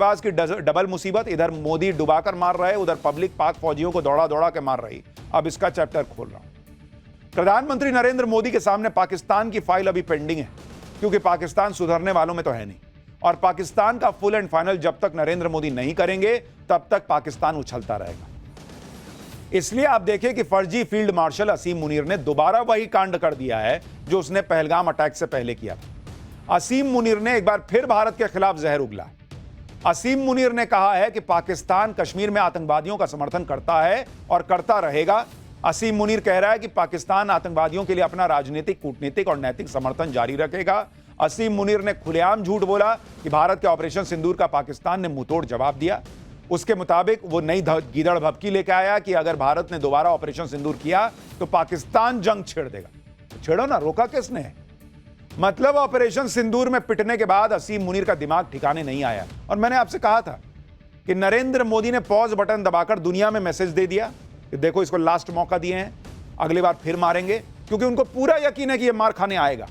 पास की डबल मुसीबत, इधर मोदी डुबाकर मार रहे, उधर पब्लिक पाक फौजियों को दौड़ा दौड़ा के मार रही। अब इसका चैप्टर खोल रहा हूं। प्रधानमंत्री नरेंद्र मोदी के सामने पाकिस्तान की फाइल अभी पेंडिंग है, क्योंकि पाकिस्तान सुधरने वालों में तो है नहीं, और पाकिस्तान का फुल एंड फाइनल जब तक नरेंद्र मोदी नहीं करेंगे तब तक पाकिस्तान उछलता रहेगा। इसलिए आप देखें कि फर्जी फील्ड मार्शल असीम मुनीर ने दोबारा वही कांड कर दिया है जो उसने पहलगाम अटैक से पहले किया था। असीम मुनीर ने एक बार फिर भारत के खिलाफ जहर उगला। असीम मुनीर ने कहा है कि पाकिस्तान कश्मीर में आतंकवादियों का समर्थन करता है और करता रहेगा। असीम मुनीर कह रहा है कि पाकिस्तान आतंकवादियों के लिए अपना राजनीतिक, कूटनीतिक और नैतिक समर्थन जारी रखेगा। असीम मुनीर ने खुलेआम झूठ बोला कि भारत के ऑपरेशन सिंदूर का पाकिस्तान ने मुंहतोड़ जवाब दिया। उसके मुताबिक वो नई गीदड़ भभकी लेके आया कि अगर भारत ने दोबारा ऑपरेशन सिंदूर किया तो पाकिस्तान जंग छेड़ देगा। तो छेड़ो ना, रोका किसने है? मतलब ऑपरेशन सिंदूर में पिटने के बाद असीम मुनीर का दिमाग ठिकाने नहीं आया। और मैंने आपसे कहा था कि नरेंद्र मोदी ने पॉज बटन दबाकर दुनिया में मैसेज दे दिया कि देखो इसको लास्ट मौका दिए हैं, अगली बार फिर मारेंगे, क्योंकि उनको पूरा यकीन है कि यह मार खाने आएगा।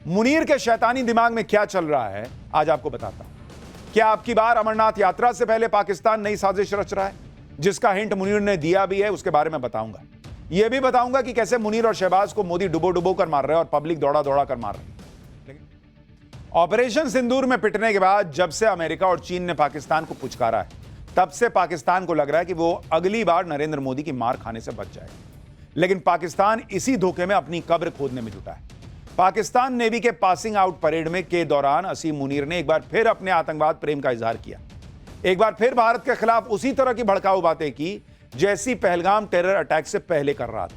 मुनीर के शैतानी दिमाग में क्या चल रहा है आज आपको बताता हूं। क्या आपकी बार अमरनाथ यात्रा से पहले पाकिस्तान नई साजिश रच रहा है, जिसका हिंट मुनीर ने दिया भी है, उसके बारे में बताऊंगा। यह भी बताऊंगा कि कैसे मुनीर और शहबाज को मोदी डुबो डुबो कर मार रहे हैं और पब्लिक दौड़ा दौड़ा कर मार रही है। ऑपरेशन सिंदूर में पिटने के बाद जब से अमेरिका और चीन ने पाकिस्तान को पुचकारा है, तब से पाकिस्तान को लग रहा है कि वो अगली बार नरेंद्र मोदी की मार खाने से बच जाएगा। लेकिन पाकिस्तान इसी धोखे में अपनी कब्र खोदने में जुटा है। पाकिस्तान नेवी के पासिंग आउट परेड में के दौरान असीम मुनीर ने एक बार फिर अपने आतंकवाद प्रेम का इजहार किया। एक बार फिर भारत के खिलाफ उसी तरह की भड़काऊ बातें की जैसी पहलगाम टेरर अटैक से पहले कर रहा था।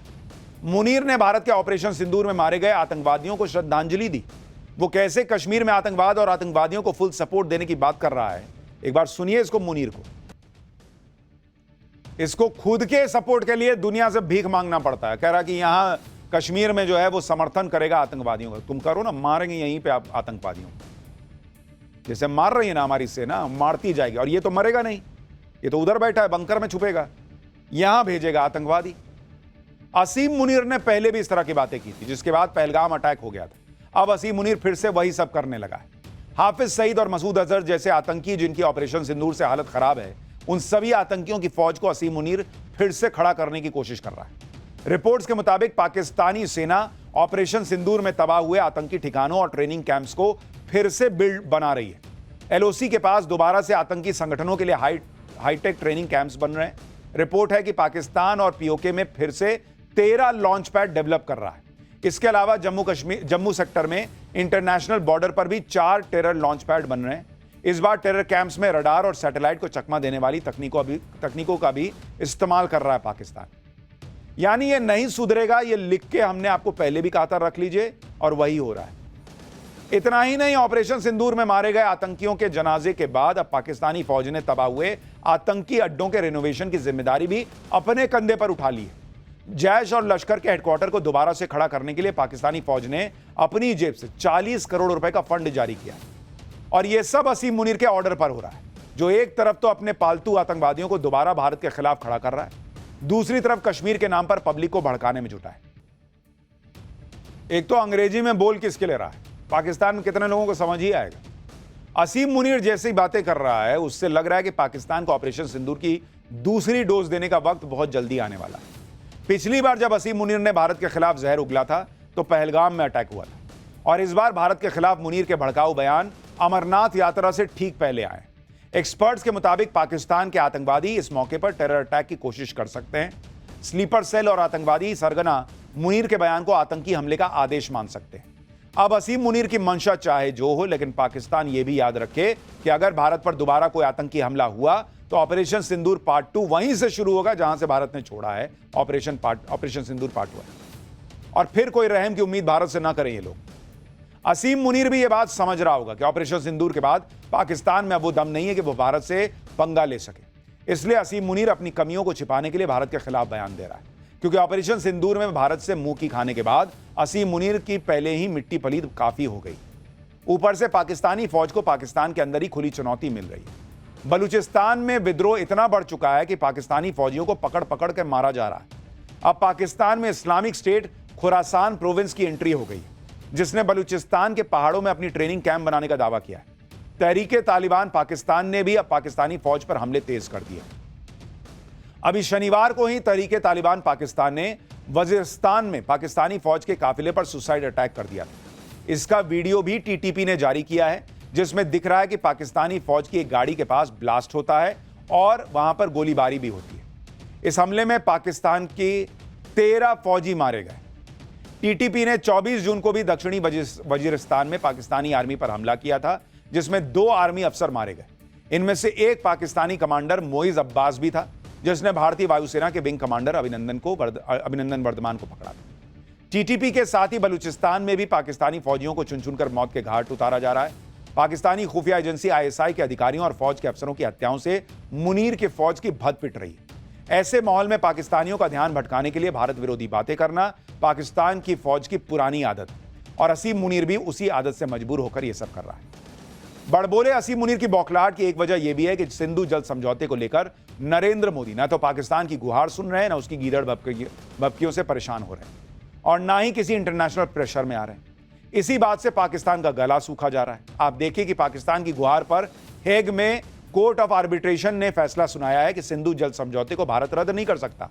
मुनीर ने भारत के ऑपरेशन सिंदूर में मारे गए आतंकवादियों को श्रद्धांजलि दी। वो कैसे कश्मीर में आतंकवाद और आतंकवादियों को फुल सपोर्ट देने की बात कर रहा है, एक बार सुनिए इसको। मुनीर को इसको खुद के सपोर्ट के लिए दुनिया से भीख मांगना पड़ता है। कह रहा कि यहां कश्मीर में जो है वो समर्थन करेगा आतंकवादियों का। तुम करो ना, मारेंगे यहीं पे आप आतंकवादियों को, जैसे मार रही है ना हमारी सेना, मारती जाएगी। और ये तो मरेगा नहीं, ये तो उधर बैठा है बंकर में छुपेगा, यहां भेजेगा आतंकवादी। असीम मुनीर ने पहले भी इस तरह की बातें की थी, जिसके बाद पहलगाम अटैक हो गया था। अब असीम मुनीर फिर से वही सब करने लगा है। हाफिज सईद और मसूद अजहर जैसे आतंकी जिनकी ऑपरेशन सिंदूर से हालत खराब है, उन सभी आतंकियों की फौज को असीम मुनीर फिर से खड़ा करने की कोशिश कर रहा है। रिपोर्ट्स के मुताबिक पाकिस्तानी सेना ऑपरेशन सिंदूर में तबाह हुए आतंकी ठिकानों और ट्रेनिंग कैंप्स को फिर से बिल्ड बना रही है। एलओसी के पास दोबारा से आतंकी संगठनों के लिए हाईटेक ट्रेनिंग कैंप्स बन रहे हैं। रिपोर्ट है कि पाकिस्तान और पीओके में फिर से 13 लॉन्च पैड डेवलप कर रहा है। इसके अलावा जम्मू सेक्टर में इंटरनेशनल बॉर्डर पर भी 4 टेरर लॉन्च पैड बन रहे हैं। इस बार टेरर कैंप्स में रडार और सैटेलाइट को चकमा देने वाली तकनीकों का भी इस्तेमाल कर रहा है पाकिस्तान। यानी ये नहीं सुधरेगा, ये लिख के हमने आपको पहले भी कहा था, रख लीजिए, और वही हो रहा है। इतना ही नहीं, ऑपरेशन सिंदूर में मारे गए आतंकियों के जनाजे के बाद अब पाकिस्तानी फौज ने तबाह हुए आतंकी अड्डों के रिनोवेशन की जिम्मेदारी भी अपने कंधे पर उठा ली है। जैश और लश्कर के हेडक्वार्टर को दोबारा से खड़ा करने के लिए पाकिस्तानी फौज ने अपनी जेब से 40 करोड़ रुपए का फंड जारी किया, और यह सब असीम मुनीर के ऑर्डर पर हो रहा है, जो एक तरफ तो अपने पालतू आतंकवादियों को दोबारा भारत के खिलाफ खड़ा कर रहा है, दूसरी तरफ कश्मीर के नाम पर पब्लिक को भड़काने में जुटा है। एक तो अंग्रेजी में बोल किसके ले रहा है, पाकिस्तान में कितने लोगों को समझ ही आएगा। असीम मुनीर जैसी बातें कर रहा है, उससे लग रहा है कि पाकिस्तान को ऑपरेशन सिंदूर की दूसरी डोज देने का वक्त बहुत जल्दी आने वाला है। पिछली बार जब असीम मुनीर ने भारत के खिलाफ जहर उगला था तो पहलगाम में अटैक हुआ था, और इस बार भारत के खिलाफ मुनीर के भड़काऊ बयान अमरनाथ यात्रा से ठीक पहले आए। एक्सपर्ट्स के मुताबिक पाकिस्तान के आतंकवादी इस मौके पर टेरर अटैक की कोशिश कर सकते हैं। स्लीपर सेल और आतंकवादी सरगना मुनीर के बयान को आतंकी हमले का आदेश मान सकते हैं। अब असीम मुनीर की मंशा चाहे जो हो, लेकिन पाकिस्तान यह भी याद रखे कि अगर भारत पर दोबारा कोई आतंकी हमला हुआ तो ऑपरेशन सिंदूर पार्ट 2 वहीं से शुरू होगा जहां से भारत ने छोड़ा है ऑपरेशन सिंदूर पार्ट 1। और फिर कोई रहम की उम्मीद भारत से ना करें ये लोग। असीम मुनीर भी यह बात समझ रहा होगा कि ऑपरेशन सिंदूर के बाद पाकिस्तान में अब वो दम नहीं है कि वो भारत से पंगा ले सके। इसलिए असीम मुनीर अपनी कमियों को छिपाने के लिए भारत के खिलाफ बयान दे रहा है, क्योंकि ऑपरेशन सिंदूर में भारत से मुंह की खाने के बाद असीम मुनीर की पहले ही मिट्टी पलीद काफी हो गई। ऊपर से पाकिस्तानी फौज को पाकिस्तान के अंदर ही खुली चुनौती मिल रही है। बलूचिस्तान में विद्रोह इतना बढ़ चुका है कि पाकिस्तानी फौजियों को पकड़ पकड़ कर मारा जा रहा है। अब पाकिस्तान में इस्लामिक स्टेट खुरासान प्रोविंस की एंट्री हो गई, जिसने बलूचिस्तान के पहाड़ों में अपनी ट्रेनिंग कैंप बनाने का दावा किया है। तहरीके तालिबान पाकिस्तान ने भी अब पाकिस्तानी फौज पर हमले तेज कर दिए। अभी शनिवार को ही तहरीके तालिबान पाकिस्तान ने वजीरिस्तान में पाकिस्तानी फौज के काफिले पर सुसाइड अटैक कर दिया। इसका वीडियो भी टीटीपी ने जारी किया है, जिसमें दिख रहा है कि पाकिस्तानी फौज की एक गाड़ी के पास ब्लास्ट होता है और वहां पर गोलीबारी भी होती है। इस हमले में पाकिस्तान के 13 फौजी मारे गए। टीटीपी ने 24 जून को भी दक्षिणी वजीरिस्तान में पाकिस्तानी आर्मी पर हमला किया था, जिसमें 2 आर्मी अफसर मारे गए। इनमें से एक पाकिस्तानी कमांडर मोइज अब्बास भी था, जिसने भारतीय वायुसेना के विंग कमांडर अभिनंदन वर्धमान को पकड़ा था। टीटीपी के साथ ही बलूचिस्तान में भी पाकिस्तानी फौजियों को चुन चुनकर मौत के घाट उतारा जा रहा है। पाकिस्तानी खुफिया एजेंसी आईएसआई के अधिकारियों और फौज के अफसरों की हत्याओं से मुनीर के फौज की भद पिट रही है। ऐसे माहौल में पाकिस्तानियों का ध्यान भटकाने के लिए भारत विरोधी बातें करना पाकिस्तान की फौज की पुरानी आदत है और असीम मुनीर भी उसी आदत से मजबूर होकर यह सब कर रहा है। बड़बोले असीम मुनीर की बौखलाहट की एक वजह यह भी है कि सिंधु जल समझौते को लेकर नरेंद्र मोदी न तो पाकिस्तान की गुहार सुन रहे हैं, न उसकी गीदड़ भपकियों से परेशान हो रहे हैं और ना ही किसी इंटरनेशनल प्रेशर में आ रहे हैं। इसी बात से पाकिस्तान का गला सूखा जा रहा है। आप देखिए कि पाकिस्तान की गुहार पर हेग में कोर्ट ऑफ आर्बिट्रेशन ने फैसला सुनाया है कि सिंधु जल समझौते को भारत रद्द नहीं कर सकता,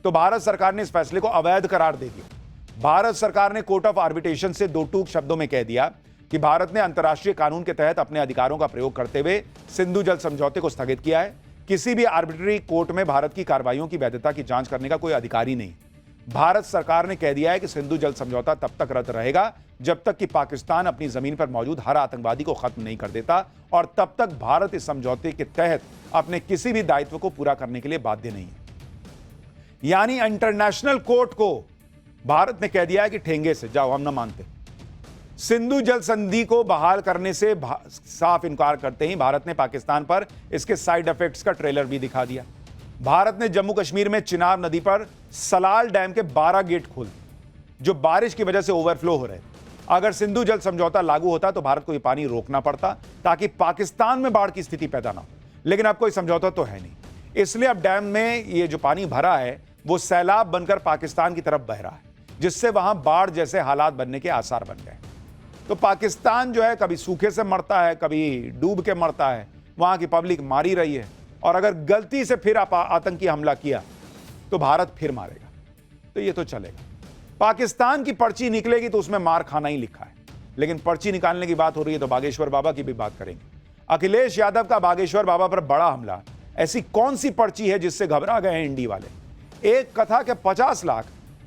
तो भारत सरकार ने इस फैसले को अवैध करार दे दिया। भारत सरकार ने कोर्ट ऑफ आर्बिट्रेशन से 2 टूक शब्दों में कह दिया कि भारत ने अंतर्राष्ट्रीय कानून के तहत अपने अधिकारों का प्रयोग करते हुए सिंधु जल समझौते को स्थगित किया है। किसी भी आर्बिट्री कोर्ट में भारत की कार्रवाइयों की वैधता की जांच करने का कोई अधिकार ही नहीं। भारत सरकार ने कह दिया है कि सिंधु जल समझौता तब तक रद्द रहेगा जब तक कि पाकिस्तान अपनी जमीन पर मौजूद हर आतंकवादी को खत्म नहीं कर देता, और तब तक भारत इस समझौते के तहत अपने किसी भी दायित्व को पूरा करने के लिए बाध्य नहीं है। यानी इंटरनेशनल कोर्ट को भारत ने कह दिया है कि ठेंगे से जाओ, हम ना मानते। सिंधु जल संधि को बहाल करने से साफ इनकार करते ही भारत ने पाकिस्तान पर इसके साइड इफेक्ट्स का ट्रेलर भी दिखा दिया। भारत ने जम्मू कश्मीर में चिनाब नदी पर सलाल डैम के 12 गेट खोल दिए, जो बारिश की वजह से ओवरफ्लो हो रहे थे। अगर सिंधु जल समझौता लागू होता तो भारत को यह पानी रोकना पड़ता ताकि पाकिस्तान में बाढ़ की स्थिति पैदा ना हो, लेकिन अब कोई समझौता तो है नहीं। इसलिए अब डैम में ये जो पानी भरा है वो सैलाब बनकर पाकिस्तान की तरफ बह रहा है, जिससे वहां बाढ़ जैसे हालात बनने के आसार बन गए। तो पाकिस्तान जो है कभी सूखे से मरता है, कभी डूब के मरता है, वहां की पब्लिक मारी रही है, और अगर गलती से फिर आतंकी हमला किया तो भारत फिर मारेगा। तो ये तो चलेगा। पाकिस्तान की पर्ची निकलेगी तो उसमें मार खाना ही लिखा है। लेकिन पर्ची निकालने की बात हो रही है तो बागेश्वर बाबा की भी बात करेंगे। अखिलेश यादव का बागेश्वर बाबा पर बड़ा हमला। ऐसी कौन सी पर्ची है जिससे घबरा गए हैं इंडी वाले? एक कथा के 50 लाख।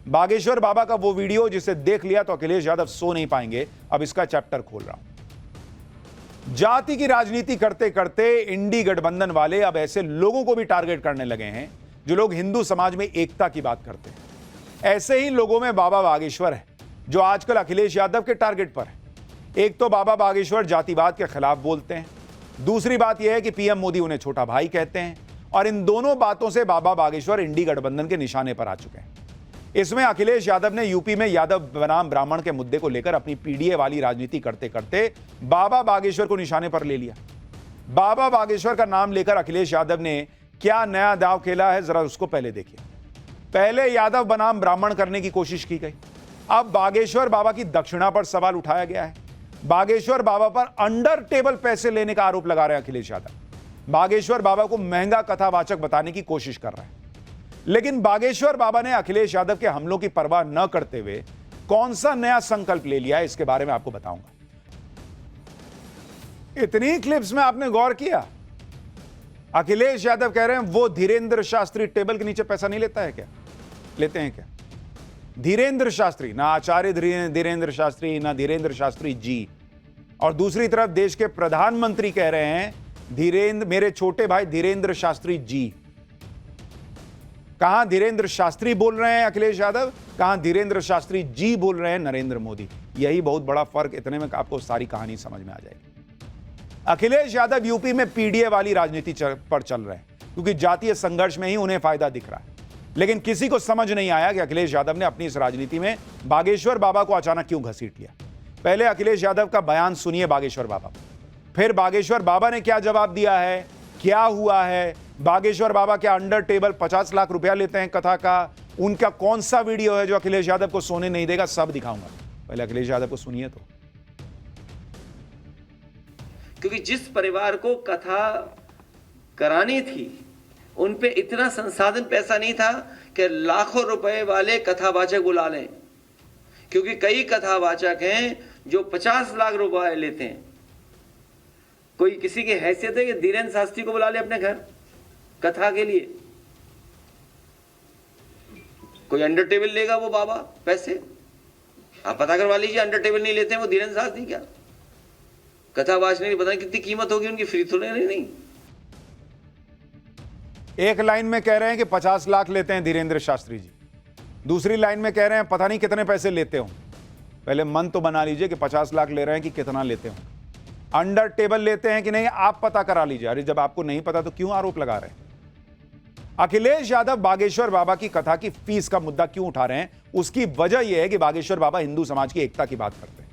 बागेश्वर बाबा का वो वीडियो जिसे देख लिया तो अखिलेश यादव सो नहीं पाएंगे। अब इसका चैप्टर खोल रहा हूं। जाति की राजनीति करते करते इंडी गठबंधन वाले अब ऐसे लोगों को भी टारगेट करने लगे हैं जो लोग हिंदू समाज में एकता की बात करते हैं। ऐसे ही लोगों में बाबा बागेश्वर है जो आजकल अखिलेश यादव के टारगेट पर है। एक तो बाबा बागेश्वर जातिवाद के खिलाफ बोलते हैं, दूसरी बात यह है कि पीएम मोदी उन्हें छोटा भाई कहते हैं, और इन दोनों बातों से बाबा बागेश्वर इंडी गठबंधन के निशाने पर आ चुके हैं। इसमें अखिलेश यादव ने यूपी में यादव बनाम ब्राह्मण के मुद्दे को लेकर अपनी पीडीए वाली राजनीति करते करते बाबा बागेश्वर को निशाने पर ले लिया। बाबा बागेश्वर का नाम लेकर अखिलेश यादव ने क्या नया दांव खेला है, जरा उसको पहले देखिए। पहले यादव बनाम ब्राह्मण करने की कोशिश की गई, अब बागेश्वर बाबा की दक्षिणा पर सवाल उठाया गया है। बागेश्वर बाबा पर अंडर टेबल पैसे लेने का आरोप लगा रहे हैं अखिलेश यादव। बागेश्वर बाबा को महंगा कथावाचक बताने की कोशिश कर रहे हैं। लेकिन बागेश्वर बाबा ने अखिलेश यादव के हमलों की परवाह न करते हुए कौन सा नया संकल्प ले लिया है, इसके बारे में आपको बताऊंगा। इतनी क्लिप्स में आपने गौर किया? अखिलेश यादव कह रहे हैं वो धीरेंद्र शास्त्री टेबल के नीचे पैसा नहीं लेता है क्या? लेते हैं क्या? धीरेंद्र शास्त्री, ना आचार्य धीरेंद्र शास्त्री, ना धीरेंद्र शास्त्री जी। और दूसरी तरफ देश के प्रधानमंत्री कह रहे हैं मेरे छोटे भाई धीरेंद्र शास्त्री जी। कहां धीरेंद्र शास्त्री बोल रहे हैं अखिलेश यादव, कहां धीरेंद्र शास्त्री जी बोल रहे हैं नरेंद्र मोदी। यही बहुत बड़ा फर्क, इतने में आपको सारी कहानी समझ में आ जाएगी। अखिलेश यादव यूपी में पीडीए वाली राजनीति पर चल रहे हैं क्योंकि जातीय संघर्ष में ही उन्हें फायदा दिख रहा है। लेकिन किसी को समझ नहीं आया कि अखिलेश यादव ने अपनी इस राजनीति में बागेश्वर बाबा को अचानक क्यों घसीट लिया। पहले अखिलेश यादव का बयान सुनिए बागेश्वर बाबा, फिर बागेश्वर बाबा ने क्या जवाब दिया है, क्या हुआ है। बागेश्वर बाबा क्या अंडर टेबल 50 लाख रुपया लेते हैं कथा का? उनका कौन सा वीडियो है जो अखिलेश यादव को सोने नहीं देगा, सब दिखाऊंगा। पहले अखिलेश यादव को सुनिए तो। क्योंकि जिस परिवार को कथा करानी थी उन पे इतना संसाधन पैसा नहीं था कि लाखों रुपए वाले कथावाचक बुला लें, क्योंकि कई कथावाचक हैं जो 50 लाख रुपए लेते हैं। कोई किसी की हैसियत है कि धीरेन्द्र शास्त्री को बुला ले अपने घर कथा के लिए? कोई अंडर टेबल लेगा वो बाबा पैसे? आप पता करवा लीजिए, अंडर टेबल नहीं लेते हैं वो धीरेन्द्र शास्त्री। क्या कथा वाचने की पता नहीं कितनी कीमत होगी उनकी, फ्री थोड़ी नहीं। एक लाइन में कह रहे हैं कि 50 लाख लेते हैं धीरेन्द्र शास्त्री जी, दूसरी लाइन में कह रहे हैं पता नहीं कितने पैसे लेते हो। पहले मन तो बना लीजिए कि 50 लाख ले रहे हैं कि कितना लेते हो। अंडर टेबल लेते हैं कि नहीं, आप पता करा लीजिए। अरे जब आपको नहीं पता तो क्यों आरोप लगा रहे हैं? अखिलेश यादव बागेश्वर बाबा की कथा की फीस का मुद्दा क्यों उठा रहे हैं? उसकी वजह यह है कि बागेश्वर बाबा हिंदू समाज की एकता की बात करते हैं,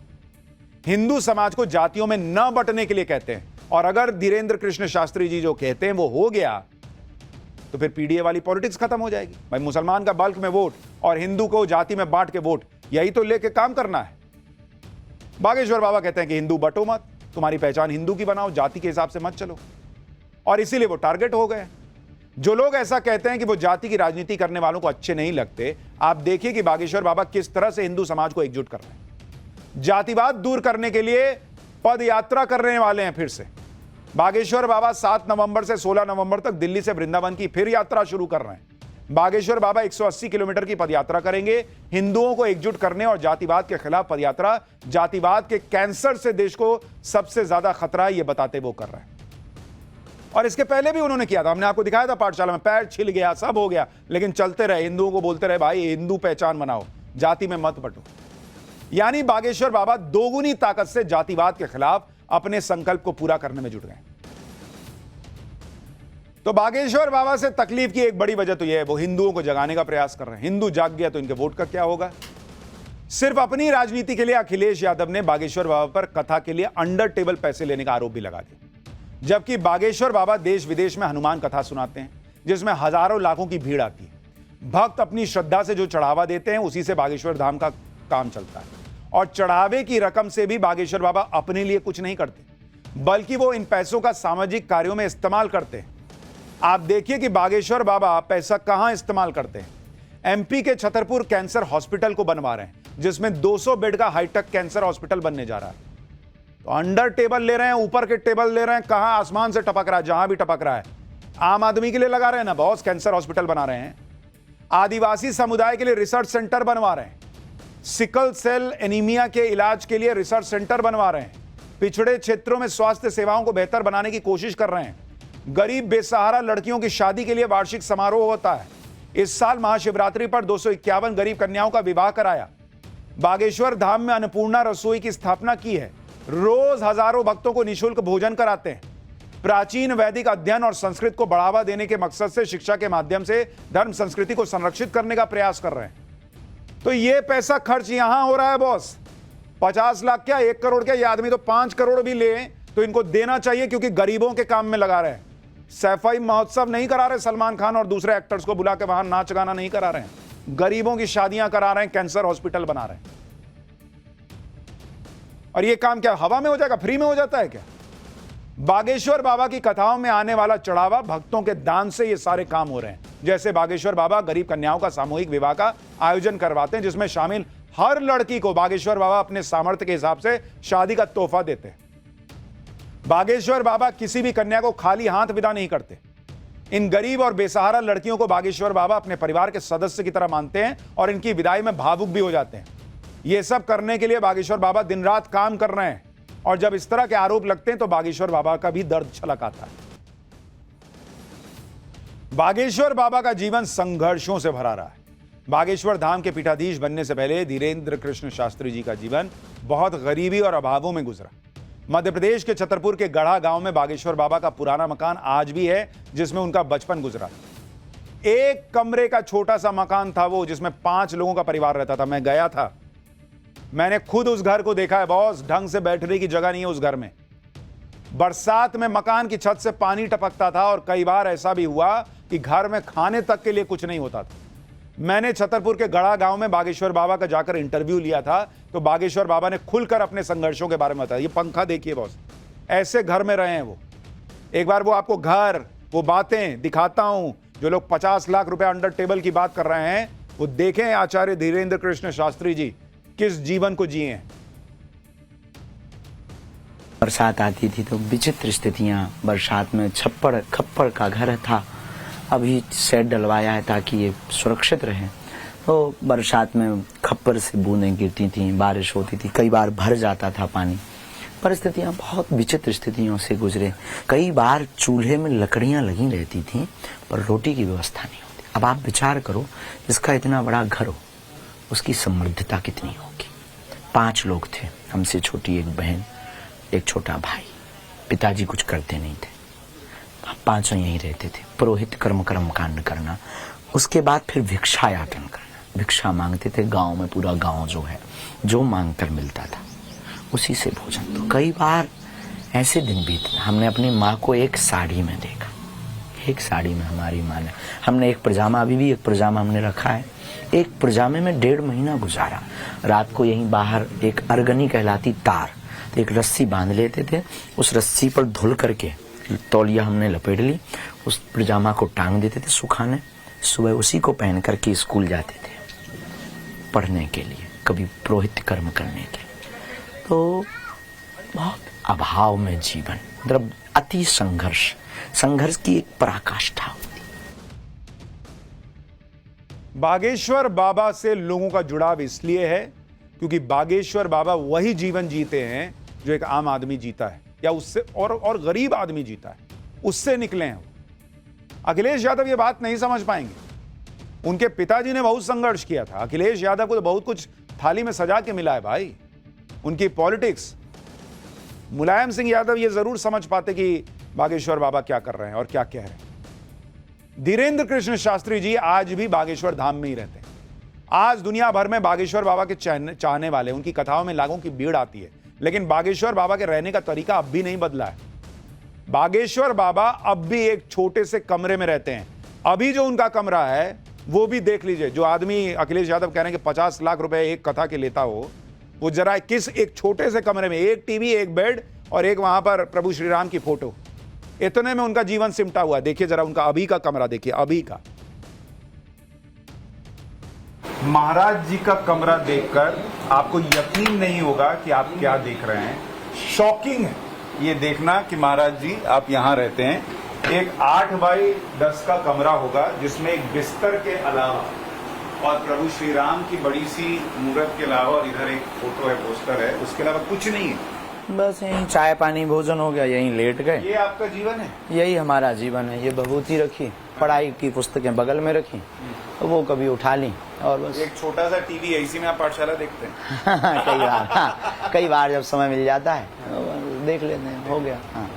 हिंदू समाज को जातियों में न बंटने के लिए कहते हैं। और अगर धीरेन्द्र कृष्ण शास्त्री जी जो कहते हैं वो हो गया तो फिर पीडीए वाली पॉलिटिक्स खत्म हो जाएगी। भाई मुसलमान का बल्क में वोट और हिंदू को जाति में बांट के वोट, यही तो लेके काम करना है। बागेश्वर बाबा कहते हैं कि हिंदू बटो मत, तुम्हारी पहचान हिंदू की बनाओ, जाति के हिसाब से मत चलो। और इसीलिए वो टारगेट हो गए। जो लोग ऐसा कहते हैं कि वो जाति की राजनीति करने वालों को अच्छे नहीं लगते, आप देखिए कि बागेश्वर बाबा किस तरह से हिंदू समाज को एकजुट कर रहे हैं। जातिवाद दूर करने के लिए पद यात्रा करने वाले हैं। फिर से बागेश्वर बाबा 7 नवंबर से 16 नवंबर तक दिल्ली से वृंदावन की फिर यात्रा शुरू कर रहे हैं। बागेश्वर बाबा 180 किलोमीटर की पदयात्रा करेंगे, हिंदुओं को एकजुट करने और जातिवाद के खिलाफ पदयात्रा। जातिवाद के कैंसर से देश को सबसे ज्यादा खतरा है, यह बताते वो कर रहे हैं। और इसके पहले भी उन्होंने किया था, हमने आपको दिखाया था पाठशाला में, पैर छिल गया, सब हो गया, लेकिन चलते रहे, हिंदुओं को बोलते रहे भाई हिंदू पहचान बनाओ, जाति में मत बंटो। यानी बागेश्वर बाबा दोगुनी ताकत से जातिवाद के खिलाफ अपने संकल्प को पूरा करने में जुट गए। तो बागेश्वर बाबा से तकलीफ की एक बड़ी वजह तो यह है, वो हिंदुओं को जगाने का प्रयास कर रहे हैं। हिंदू जाग गया तो इनके वोट का क्या होगा? सिर्फ अपनी राजनीति के लिए अखिलेश यादव ने बागेश्वर बाबा पर कथा के लिए अंडर टेबल पैसे लेने का आरोप भी लगा दिया, जबकि बागेश्वर बाबा देश विदेश में हनुमान कथा सुनाते हैं जिसमें हजारों लाखों की भीड़ आती है। भक्त अपनी श्रद्धा से जो चढ़ावा देते हैं उसी से बागेश्वर धाम का काम चलता है। और चढ़ावे की रकम से भी बागेश्वर बाबा अपने लिए कुछ नहीं करते, बल्कि वो इन पैसों का सामाजिक कार्यों में इस्तेमाल करते हैं। आप देखिए कि बागेश्वर बाबा पैसा कहां इस्तेमाल करते हैं। एमपी के छतरपुर कैंसर हॉस्पिटल को बनवा रहे हैं, जिसमें 200 बेड का हाईटेक कैंसर हॉस्पिटल बनने जा रहा है। तो अंडर टेबल ले रहे हैं, ऊपर के टेबल ले रहे हैं, कहां आसमान से टपक रहा है, जहां भी टपक रहा है आम आदमी के लिए लगा रहे हैं ना बॉस। कैंसर हॉस्पिटल बना रहे हैं, आदिवासी समुदाय के लिए रिसर्च सेंटर बनवा रहे हैं, सिकल सेल एनीमिया के इलाज के लिए रिसर्च सेंटर बनवा रहे हैं, पिछड़े क्षेत्रों में स्वास्थ्य सेवाओं को बेहतर बनाने की कोशिश कर रहे हैं। गरीब बेसहारा लड़कियों की शादी के लिए वार्षिक समारोह होता है। इस साल महाशिवरात्रि पर 251 गरीब कन्याओं का विवाह कराया। बागेश्वर धाम में अन्नपूर्णा रसोई की स्थापना की है। रोज हजारों भक्तों को निःशुल्क भोजन कराते हैं। प्राचीन वैदिक अध्ययन और संस्कृत को बढ़ावा देने के मकसद से शिक्षा के माध्यम से धर्म संस्कृति को संरक्षित करने का प्रयास कर रहे हैं। तो ये पैसा खर्च यहां हो रहा है बॉस। 50 लाख क्या, 1 करोड़ क्या, ये आदमी तो 5 करोड़ भी ले तो इनको देना चाहिए, क्योंकि गरीबों के काम में लगा रहे हैं। सैफई महोत्सव नहीं करा रहे, सलमान खान और दूसरे एक्टर्स को बुला के वहां नाच गाना नहीं करा रहे हैं, गरीबों की शादियां करा रहे हैं, कैंसर हॉस्पिटल बना रहे हैं। और ये काम क्या हवा में हो जाएगा, फ्री में हो जाता है क्या? बागेश्वर बाबा की कथाओं में आने वाला चढ़ावा, भक्तों के दान से ये सारे काम हो रहे हैं। जैसे बागेश्वर बाबा गरीब कन्याओं का सामूहिक विवाह का आयोजन करवाते हैं, जिसमें शामिल हर लड़की को बागेश्वर बाबा अपने सामर्थ्य के हिसाब से शादी का तोहफा देते हैं। बागेश्वर बाबा किसी भी कन्या को खाली हाथ विदा नहीं करते। इन गरीब और बेसहारा लड़कियों को बागेश्वर बाबा अपने परिवार के सदस्य की तरह मानते हैं और इनकी विदाई में भावुक भी हो जाते हैं। यह सब करने के लिए बागेश्वर बाबा दिन रात काम कर रहे हैं। और जब इस तरह के आरोप लगते हैं तो बागेश्वर बाबा का भी दर्द छलक आता है। बागेश्वर बाबा का जीवन संघर्षों से भरा रहा है। बागेश्वर धाम के पीठाधीश बनने से पहले धीरेन्द्र कृष्ण शास्त्री जी का जीवन बहुत गरीबी और अभावों में गुजरा। मध्य प्रदेश के छतरपुर के गढ़ा गांव में बागेश्वर बाबा का पुराना मकान आज भी है, जिसमें उनका बचपन गुजरा। 1 कमरे का छोटा सा मकान था वो, जिसमें 5 लोगों का परिवार रहता था। मैं गया था, मैंने खुद उस घर को देखा है बॉस। ढंग से बैठने की जगह नहीं है उस घर में। बरसात में मकान की छत से पानी टपकता था और कई बार ऐसा भी हुआ कि घर में खाने तक के लिए कुछ नहीं होता था। मैंने छतरपुर के गढ़ा गांव में बागेश्वर बाबा का जाकर इंटरव्यू लिया था, तो बागेश्वर बाबा ने खुलकर अपने संघर्षों के बारे में बताया। ये पंखा देखिए बॉस, ऐसे घर में रहे हैं वो। एक बार वो आपको घर, वो बातें दिखाता हूं, जो लोग 50 लाख रुपए अंडर टेबल की बात कर रहे हैं, वो देखें आचार्य धीरेन्द्र कृष्ण शास्त्री जी किस जीवन को जिए हैं। बरसात आती थी तो विचित्र स्थितियां, बरसात में छप्पड़ खप्पड़ का घर था, अभी शेड डलवाया है ताकि ये सुरक्षित रहे। तो बरसात में खप्पर से बूंदें गिरती थी, बारिश होती थी, कई बार भर जाता था पानी। परिस्थितियां बहुत विचित्र स्थितियों से गुजरे। कई बार चूल्हे में लकड़ियां लगी रहती थीं पर रोटी की व्यवस्था नहीं होती। अब आप विचार करो, जिसका इतना बड़ा घर हो उसकी समृद्धता कितनी होगी। 5 लोग थे, हमसे छोटी एक बहन, एक छोटा भाई। पिताजी कुछ करते नहीं थे, हम 5 यहीं रहते थे। पुरोहित कर्म कांड करना, उसके बाद फिर भिक्षायाटन करना। भिक्षा मांगते थे गांव में, पूरा गांव जो है जो मांग कर मिलता था उसी से भोजन। तो कई बार ऐसे दिन बीते, हमने अपनी माँ को एक साड़ी में देखा, एक साड़ी में हमारी माँ ने, हमने एक पजामा, अभी भी एक पजामा हमने रखा है, एक पजामे में 1.5 महीना गुजारा। रात को यहीं बाहर एक अर्गनी कहलाती तार, तो एक रस्सी बांध लेते थे, उस रस्सी पर धुल करके तौलिया हमने लपेट ली, उस पजामा को टांग देते थे सुखाने। सुबह उसी को पहन करके स्कूल जाते थे पढ़ने के लिए, कभी पुरोहित कर्म करने के। तो बहुत अभाव में जीवन, मतलब अति संघर्ष की एक पराकाष्ठा होती। बागेश्वर बाबा से लोगों का जुड़ाव इसलिए है क्योंकि बागेश्वर बाबा वही जीवन जीते हैं जो एक आम आदमी जीता है, या उससे और गरीब आदमी जीता है, उससे निकले हैं। अखिलेश यादव ये बात नहीं समझ पाएंगे। उनके पिताजी ने बहुत संघर्ष किया था। अखिलेश यादव को तो बहुत कुछ थाली में सजा के मिला है भाई, उनकी पॉलिटिक्स। मुलायम सिंह यादव ये जरूर समझ पाते कि बागेश्वर बाबा क्या कर रहे हैं और क्या कह रहे हैं। धीरेन्द्र कृष्ण शास्त्री जी आज भी बागेश्वर धाम में ही रहते हैं। आज दुनिया भर में बागेश्वर बाबा के चाहने वाले, उनकी कथाओं में लाखों की भीड़ आती है, लेकिन बागेश्वर बाबा के रहने का तरीका अब भी नहीं बदला है। बागेश्वर बाबा अब भी एक छोटे से कमरे में रहते हैं। अभी जो उनका कमरा है वो भी देख लीजिए। जो आदमी अखिलेश यादव कह रहे हैं कि 50 लाख रुपए एक कथा के लेता हो, वो जरा किस एक छोटे से कमरे में, एक टीवी, एक बेड और एक वहां पर प्रभु श्री राम की फोटो, इतने में उनका जीवन सिमटा हुआ। देखिए जरा उनका अभी का कमरा, देखिए अभी का। महाराज जी का कमरा देखकर आपको यकीन नहीं होगा कि आप क्या देख रहे हैं। शॉकिंग है ये देखना कि महाराज जी आप यहां रहते हैं। एक 8 बाई 10 का कमरा होगा जिसमें एक बिस्तर के अलावा और प्रभु श्री राम की बड़ी सी मूर्त के अलावा, और इधर एक फोटो है, पोस्टर है, उसके अलावा कुछ नहीं है। बस यहीं चाय पानी भोजन हो गया, यहीं लेट गए। ये आपका जीवन है? यही हमारा जीवन है। ये भभूति रखी, पढ़ाई की पुस्तकें बगल में रखी, तो वो कभी उठा ली, और बस एक छोटा सा टीवी है, इसी में आप पाठशाला देखते हैं? कई बार जब समय मिल जाता है देख लेते हैं, हो गया। हाँ।